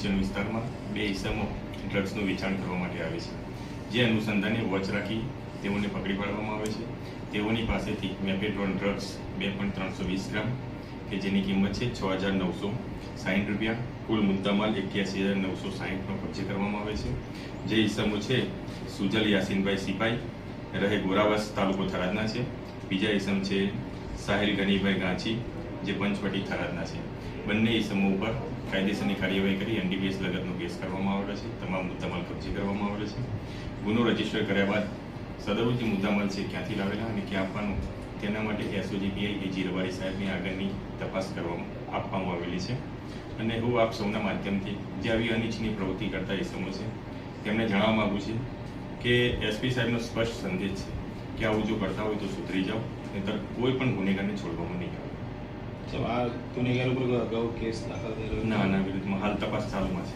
Station વિસ્તારમાં 2 ઈસમો ડ્રગ્સનું વેચાણ કરવા માટે આવે છે, જે અનુસંધાને વોચ રાખી તેઓને પકડી પાડવામાં આવે છે. તેઓની પાસેથી મેપેડ્રોન ડ્રગ્સ 2.320 ગ્રામ કે જેની કિંમત છે 6,960 રૂપિયા, કુલ મુદ્દામાલ 81,960નો કબજે કરવામાં આવે છે. જે ઈસમો છે સુજલ યાસીનભાઈ સિપાઈ, રહે ગોરાવાસ, તાલુકો થરાદના છે. બીજા ઈસમ છે સાહિલ ગનીભાઈ ગાંચી, જે પંચવટી થરાદના છે. બંને ઈસમો ઉપર કાયદેસરની કાર્યવાહી કરી NDPS લગતનો કેસ કરવામાં આવેલો છે. તમામ મુદ્દામાલ કબજે કરવામાં આવેલો છે. ગુનો રજીસ્ટર કર્યા બાદ સદરુ જે મુદ્દામાલ છે ક્યાંથી લાવેલા અને ક્યાં આપવાનું તેના માટે SOG PI AG રબારી સાહેબની આગળની તપાસ આપવામાં આવેલી છે. અને હું આપ સૌના માધ્યમથી જે આવી અનિચ્છનીય પ્રવૃત્તિ કરતા ઈસમો છે તેમને જણાવવા માગું છું કે SP સાહેબનો સ્પષ્ટ સંદેશ છે કે આવું જો કરતા હોય તો સુધરી જાઓ, નહીંતર કોઈ પણ ગુનેગારને છોડવામાં નહીં આવે. આ ગુનેગાર ઉપર અગાઉ કેસ દાખલ થયેલો? ના, વિરુદ્ધમાં હાલ તપાસ ચાલુમાં છે.